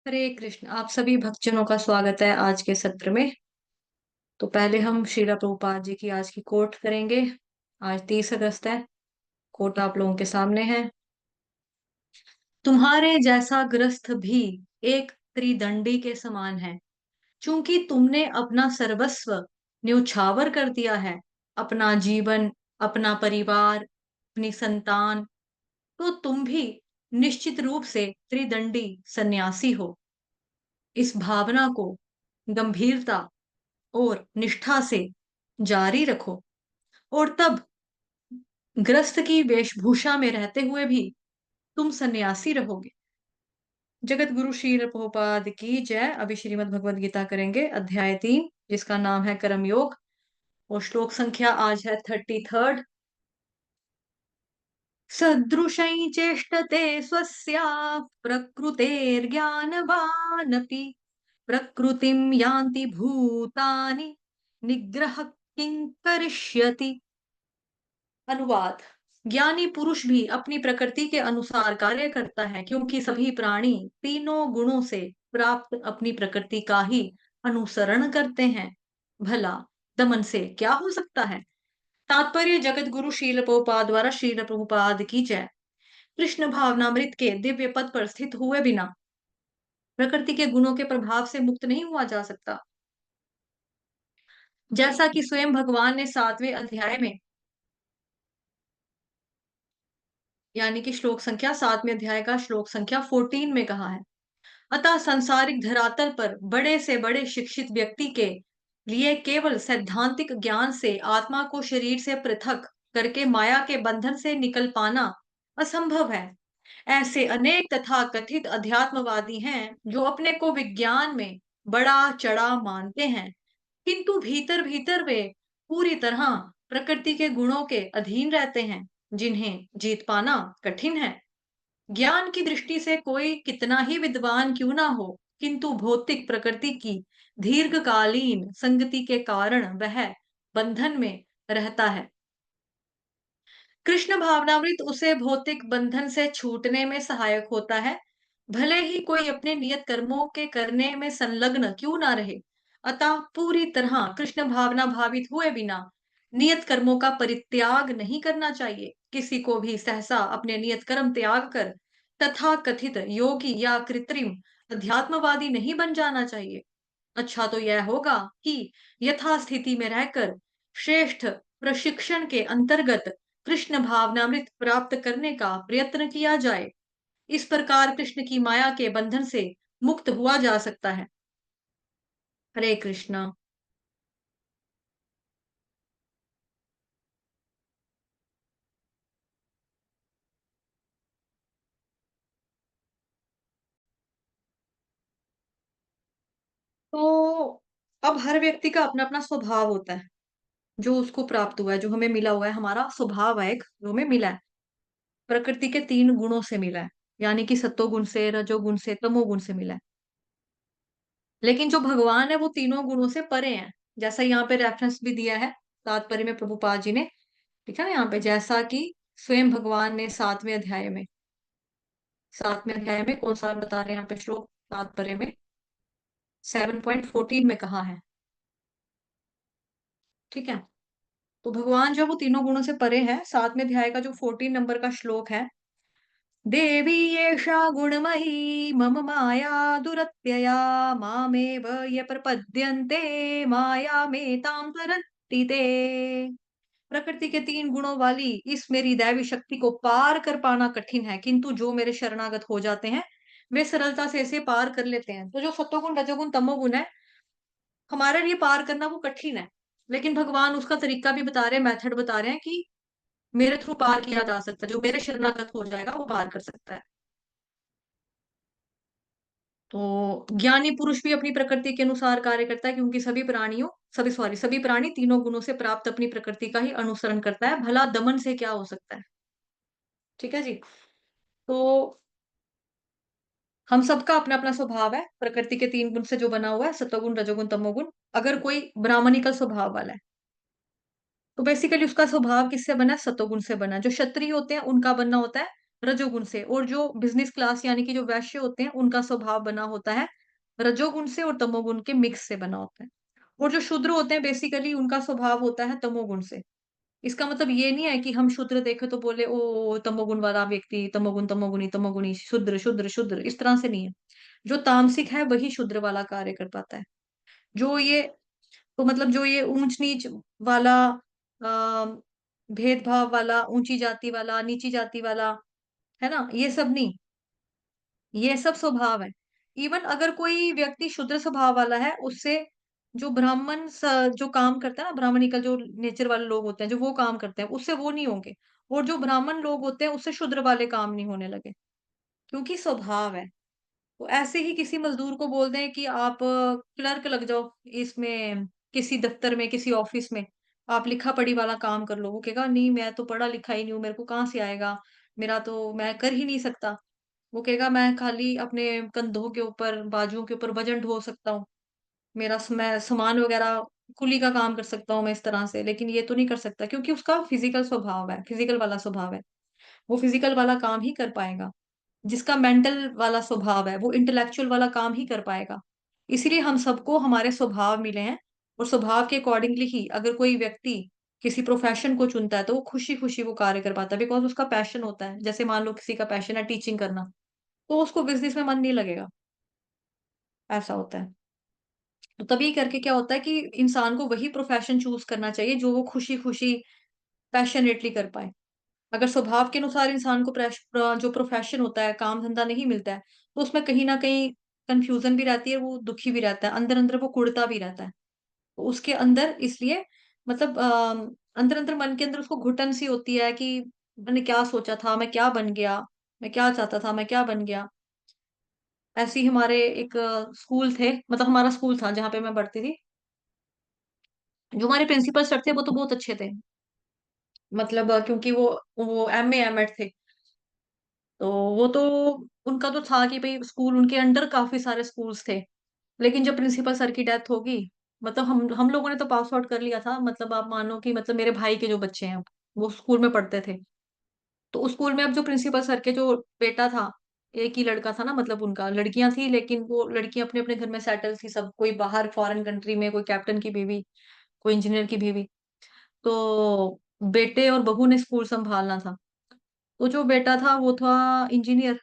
हरे कृष्ण। आप सभी भक्तजनों का स्वागत है आज के सत्र में। तो पहले हम श्रीला प्रभुपाद जी की आज की कोट करेंगे। आज 30 अगस्त है। कोट आप लोगों के सामने है। तुम्हारे जैसा ग्रस्त भी एक त्रिदंडी के समान है। चूंकि तुमने अपना सर्वस्व न्यौछावर कर दिया है, अपना जीवन, अपना परिवार, अपनी संतान, तो तुम भी निश्चित रूप से त्रिदंडी सन्यासी हो। इस भावना को गंभीरता और निष्ठा से जारी रखो, और तब ग्रस्त की वेशभूषा में रहते हुए भी तुम सन्यासी रहोगे। जगत गुरु श्री प्रभुपाद की जय। अभी श्रीमद् भगवद गीता करेंगे, अध्याय 3, जिसका नाम है कर्म योग, और श्लोक संख्या आज है 33। सदृशै चेष्टते स्वस्या प्रकृतेर्ज्ञानवानपि प्रकृतिं यान्ति भूतानि निग्रह किं करिष्यति। अनुवाद। ज्ञानी पुरुष भी अपनी प्रकृति के अनुसार कार्य करता है, क्योंकि सभी प्राणी तीनों गुणों से प्राप्त अपनी प्रकृति का ही अनुसरण करते हैं। भला दमन से क्या हो सकता है। तात्पर्य। जगत गुरु शील प्रभुपाद द्वारा शील प्रभुपाद की जय। कृष्ण भावनामृत के दिव्य पद पर स्थित हुए बिना प्रकृति के गुणों के प्रभाव से मुक्त नहीं हुआ जा सकता। जैसा कि स्वयं भगवान ने 7वें अध्याय में, यानी कि श्लोक संख्या 7वें अध्याय का श्लोक संख्या 14 में कहा है। अतः सांसारिक धरातल पर बड़े से बड़े शिक्षित व्यक्ति के लिए केवल सैद्धांतिक ज्ञान से आत्मा को शरीर से पृथक करके माया के बंधन से निकल पाना असंभव है। ऐसे अनेक तथा कथित अध्यात्मवादी हैं जो अपने को विज्ञान में बड़ा चढ़ा मानते हैं, किंतु भीतर भीतर वे पूरी तरह प्रकृति के गुणों के अधीन रहते हैं, जिन्हें जीत पाना कठिन है। ज्ञान की दृष्टि से कोई कितना ही विद्वान क्यों ना हो, किंतु भौतिक प्रकृति की दीर्घकालीन संगति के कारण वह बंधन में रहता है। कृष्ण भावनामृत उसे भौतिक बंधन से छूटने में सहायक होता है, भले ही कोई अपने नियत कर्मों के करने में संलग्न क्यों ना रहे। अतः पूरी तरह कृष्ण भावना भावित हुए बिना नियत कर्मों का परित्याग नहीं करना चाहिए। किसी को भी सहसा अपने नियत कर्म त्याग कर तथा कथित योगी या कृत्रिम अध्यात्मवादी नहीं बन जाना चाहिए। अच्छा तो यह होगा कि यथास्थिति में रहकर श्रेष्ठ प्रशिक्षण के अंतर्गत कृष्ण भावनामृत प्राप्त करने का प्रयत्न किया जाए। इस प्रकार कृष्ण की माया के बंधन से मुक्त हुआ जा सकता है। हरे कृष्ण। तो अब हर व्यक्ति का अपना अपना स्वभाव होता है, जो उसको प्राप्त हुआ है, जो हमें मिला हुआ है। हमारा स्वभाव है एक, जो हमें मिला है, प्रकृति के 3 गुणों से मिला है, यानी कि सत्वगुण से, रजोगुण से, तमोगुण से मिला है। लेकिन जो भगवान है वो तीनों गुणों से परे हैं। जैसा यहाँ पे रेफरेंस भी दिया है तात्पर्य में, प्रभुपाद जी ने लिखा है यहाँ पे, जैसा कि स्वयं भगवान ने 7वें अध्याय में कौन सा बता रहे हैं यहाँ पे श्लोक, तात्पर्य में 7.14 में कहा है। ठीक है। तो भगवान जो है वो तीनों गुणों से परे है। 7वें अध्याय का जो 14 नंबर का श्लोक है, देवी एषा गुणमयी मम माया दुरत्यया मामेव ये प्रपद्यन्ते माया में ताम तरन्ति ते। प्रकृति के 3 गुणों वाली इस मेरी दैवी शक्ति को पार कर पाना कठिन है, किंतु जो मेरे शरणागत हो जाते हैं वे सरलता से इसे पार कर लेते हैं। तो जो सत्वगुण, रजोगुण, तमोगुण है, हमारे लिए पार करना वो कठिन है, लेकिन भगवान उसका तरीका भी बता रहे हैं, मेथड बता रहे हैं कि मेरे थ्रू पार किया जा सकता है। जो मेरे शरणागत हो जाएगा वो पार कर सकता है। तो ज्ञानी पुरुष भी अपनी प्रकृति के अनुसार कार्य करता है, क्योंकि सभी प्राणी तीनों गुणों से प्राप्त अपनी प्रकृति का ही अनुसरण करता है। भला दमन से क्या हो सकता है। ठीक है जी। तो हम सबका अपना अपना स्वभाव है, प्रकृति के 3 गुण से जो बना हुआ है, सत्वगुण, रजोगुण, तमोगुण। अगर कोई ब्राह्मणिकल स्वभाव वाला है, तो बेसिकली उसका स्वभाव किससे बना है, सत्वगुण से बना है। जो क्षत्रिय होते हैं उनका बनना होता है रजोगुण से, और जो बिज़नेस क्लास यानी कि जो वैश्य होते हैं, उनका स्वभाव बना होता है रजोगुण से और तमोगुण के मिक्स से बना होता है। और जो शूद्र होते हैं बेसिकली उनका स्वभाव होता है तमोगुण से। इसका मतलब ये नहीं है कि हम शूद्र देखें तो बोले ओह! तमोगुण वाला व्यक्ति, तमोगुण, तमोगुणी, तमोगुणी, शूद्र, शूद्र, शूद्र, इस तरह से नहीं है। जो तामसिक है वही शूद्र वाला कार्य कर पाता है। जो ये तो मतलब जो ये ऊंच-नीच वाला अ, भेदभाव वाला, ऊँची जाति वाला, नीची जाति वाला, है ना? ये सब नहीं, ये सब स्वभाव है। इवन अगर कोई व्यक्ति शुद्र स्वभाव वाला है, उससे जो ब्राह्मण जो काम करता है ना, ब्राह्मणी का जो नेचर वाले लोग होते हैं, जो वो काम करते हैं, उससे वो नहीं होंगे। और जो ब्राह्मण लोग होते हैं, उससे शूद्र वाले काम नहीं होने लगे, क्योंकि स्वभाव है। तो ऐसे ही किसी मज़दूर को बोल दें कि आप क्लर्क लग जाओ इसमें, किसी दफ़्तर में, किसी ऑफ़िस में, आप लिखा-पढ़ी वाला काम कर लो। वो कहेगा नहीं मैं तो पढ़ा-लिखा ही नहीं हूँ, मेरे को कहाँ से आएगा? मेरा तो मैं कर ही नहीं सकता। वो कहेगा मैं खाली अपने कंधों के ऊपर, बाजुओं के ऊपर वज़न ढो सकता हूँ। मेरा मैं सामान वग़ैरह कुली का काम कर सकता हूँ मैं इस तरह से, लेकिन ये तो नहीं कर सकता क्योंकि उसका फ़िज़िकल स्वभाव है, फ़िज़िकल वाला स्वभाव है। वो फ़िज़िकल वाला काम ही कर पाएगा। जिसका मेंटल वाला स्वभाव है, वो इंटेलेक्चुअल वाला काम ही कर पाएगा। इसीलिए हम सबको हमारे स्वभाव मिले हैं और स्वभाव के अकॉर्डिंगली ही अगर कोई व्यक्ति किसी प्रोफ़ेशन को चुनता है, तो वो खुशी-खुशी वो कार्य कर पाता है बिकॉज़ उसका पैशन होता है। जैसे मान लो किसी का पैशन है टीचिंग करना, तो उसको बिज़नेस में मन नहीं लगेगा, ऐसा होता है। तो तभी करके क्या होता है कि इंसान को वही प्रोफ़ेशन चूज़ करना चाहिए जो वो खुशी-खुशी पैशनेटली कर पाए। अगर स्वभाव के अनुसार इंसान को जो प्रोफ़ेशन होता है, काम-धंधा नहीं मिलता है, तो उसमें कहीं न कहीं कन्फ्यूज़न भी रहती है, वो दुखी भी रहता है, अंदर-अंदर वो कुढ़ता भी रहता है। तो उसके अंदर इसलिए मतलब अंदर-अंदर मन के अंदर उसको घुटन-सी होती है कि मैंने क्या सोचा था, मैं क्या बन गया? मैं क्या चाहता था, मैं क्या बन गया? ऐसे ही हमारे एक स्कूल थे, मतलब हमारा स्कूल था जहाँ पे मैं पढ़ती थी। जो हमारे प्रिंसिपल सर थे, वो तो बहुत अच्छे थे। मतलब क्योंकि वो एमए, एमएड थे। तो वो तो उनका तो था कि भई स्कूल उनके अंडर काफ़ी सारे स्कूल्स थे। लेकिन जब प्रिंसिपल सर की डेथ हो गई, मतलब हम लोगों ने तो पास आउट कर लिया था। मतलब आप मानो कि मतलब मेरे भाई के जो बच्चे हैं, वो स्कूल में पढ़ते थे। तो उस स्कूल में अब जो प्रिंसिपल सर के जो बेटा था, एक ही लड़का था ना मतलब उनका, लड़कियाँ थी लेकिन वो लड़कियाँ अपने-अपने घर में सेटल थी सब, कोई बाहर फॉरेन कंट्री में, कोई कैप्टन की बीवी, कोई इंजीनियर की बीवी। तो बेटे और बहू ने स्कूल सँभालना था। तो जो बेटा था वो था इंजीनियर।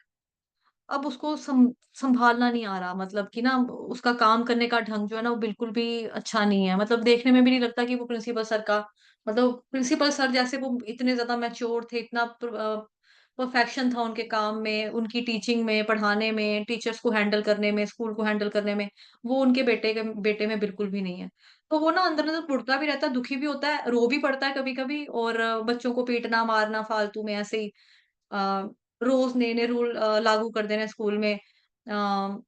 अब उसको सँभालना नहीं आ रहा, मतलब कि ना उसका काम करने का ढंग जो है ना वो बिल्कुल भी अच्छा नहीं है। मतलब देखने में भी नहीं लगता कि वो प्रिंसिपल सर का मतलब प्रिंसिपल सर जैसे वो इतने ज़्यादा मैच्योर थे, इतना परफेक्शन था उनके काम में, उनकी टीचिंग में, पढ़ाने में, टीचर्स को हैंडल करने में, स्कूल को हैंडल करने में, वो उनके बेटे में बिल्कुल भी नहीं है। तो वो ना अंदर-अंदर कुढ़ता भी रहता है, दुखी भी होता है, रो भी पड़ता है कभी-कभी और बच्चों को पीटना, मारना फालतू में ऐसे ही अ, रोज़ नए-नए रूल लागू कर देने स्कूल में। अ,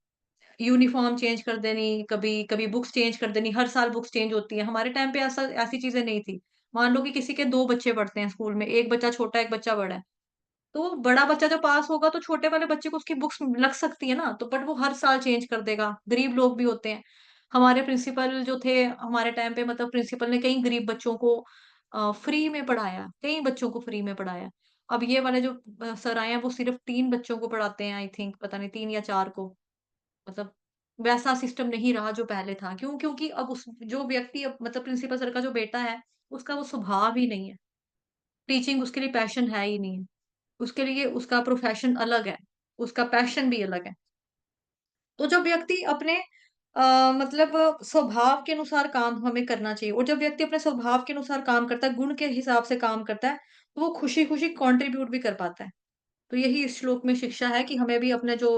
यूनिफ़ॉर्म चेंज कर देनी, कभी कभी बुक्स चेंज कर देनी, हर साल बुक्स चेंज होती हैं। हमारे टाइम पे ऐसी चीज़ें नहीं थी। मान लो कि किसी के 2 बच्चे पढ़ते हैं स्कूल में, 1 बच्चा छोटा है, 1 बच्चा बड़ा है। तो बड़ा बच्चा जब पास होगा तो छोटे वाले बच्चे को उसकी बुक्स लग सकती है ना, तो बट वो हर साल चेंज कर देगा। गरीब लोग भी होते हैं। हमारे प्रिंसिपल जो थे हमारे टाइम पे मतलब प्रिंसिपल ने कई गरीब बच्चों को फ्री में पढ़ाया, कई बच्चों को फ्री में पढ़ाया। अब ये वाले जो सर आए हैं वो सिर्फ़ 3 बच्चों को पढ़ाते हैं आई थिंक, पता नहीं 3 या 4 को। मतलब वैसा सिस्टम नहीं रहा जो पहले था। क्यों? क्योंकि अब उस जो व्यक्ति अब मतलब प्रिंसिपल सर का जो बेटा है, उसका वो स्वभाव ही नहीं है। टीचिंग उसके लिए पैशन है ही नहीं है। उसके लिए उसका प्रोफ़ेशन अलग है, उसका पैशन भी अलग है। तो जो व्यक्ति अपने मतलब स्वभाव के अनुसार काम हमें करना चाहिए और जब व्यक्ति अपने स्वभाव के अनुसार काम करता है, गुण के हिसाब से काम करता है, तो वो खुशी-खुशी कंट्रीब्यूट भी कर पाता है। तो यही इस श्लोक में शिक्षा है कि हमें भी अपने जो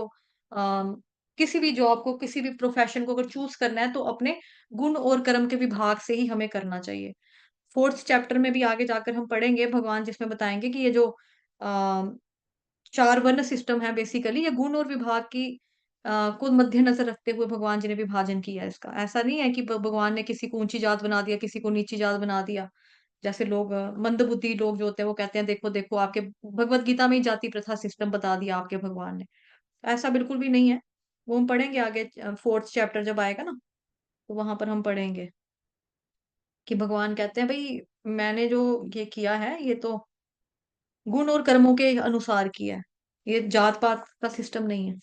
किसी भी जॉब को, किसी भी प्रोफ़ेशन को अगर चूज़ करना है, तो अपने गुण और कर्म के विभाग से ही हमें करना चाहिए। 4th चैप्टर में भी आगे जाकर हम पढ़ेंगे, भगवान जिसमें बताएँगे कि ये जो अ 4 वर्ण सिस्टम है बेसिकली, ये गुण और विभाग की को मद्देनज़र रखते हुए भगवान जी ने विभाजन किया है इसका। ऐसा नहीं है कि भगवान ने किसी को ऊँची जात बना दिया, किसी को नीची जात बना दिया। जैसे लोग मंदबुद्धि लोग जो होते हैं वो कहते हैं देखो, देखो आपके भगवत गीता में ही जाति प्रथा सिस्टम बता दिया आपके भगवान ने। ऐसा बिल्कुल भी नहीं है। वो हम पढ़ेंगे आगे 4th चैप्टर जब आएगा ना, तो वहाँ पर हम पढ़ेंगे कि भगवान कहते हैं भई मैंने जो ये किया है, ये तो गुण और कर्मों के अनुसार किया है। ये जात-पात का सिस्टम नहीं है।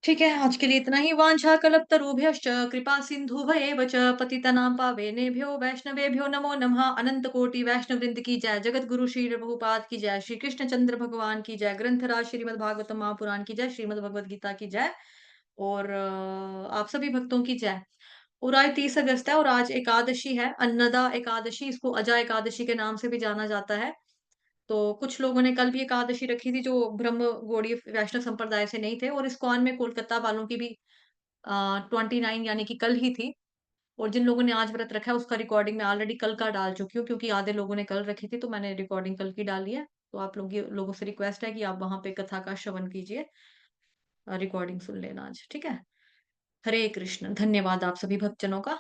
ठीक है, आज के लिए इतना ही। वाञ्छाकल्पतरुभ्यश्च कृपा सिन्धुभ्येव च पतितनां पावनेभ्यो वैष्णवेभ्यो नमो नमः। अनंत कोटि वैष्णव वृंद की जय। जगत गुरु श्री प्रभुपाद की जय। श्री कृष्ण चंद्र भगवान की जय। ग्रंथराज श्रीमद् भागवतम महापुराण की जय। श्रीमद् भगवद गीता की जय। और आप सभी भक्तों की जय। और आज 30 अगस्त है और आज एकादशी है, अन्नदा एकादशी। इसको अजा एकादशी के नाम से भी जाना जाता है। तो कुछ लोगों ने कल भी एकादशी रखी थी जो ब्रह्म गौड़ीय वैष्णव संप्रदाय से नहीं थे, और इस्कॉन में कोलकाता वालों की भी 29 यानी कि कल ही थी। और जिन लोगों ने आज व्रत रखा है उसका रिकॉर्डिंग मैं ऑलरेडी कल का डाल चुकी हूँ, क्योंकि आधे लोगों ने कल रखी थी तो मैंने रिकॉर्डिंग कल की डाली है। तो आप लोगों से रिक्वेस्ट है कि आप वहां पे कथा का श्रवण कीजिए, रिकॉर्डिंग सुन लेना आज, ठीक है। हरे कृष्ण। धन्यवाद आप सभी भक्तजनों का।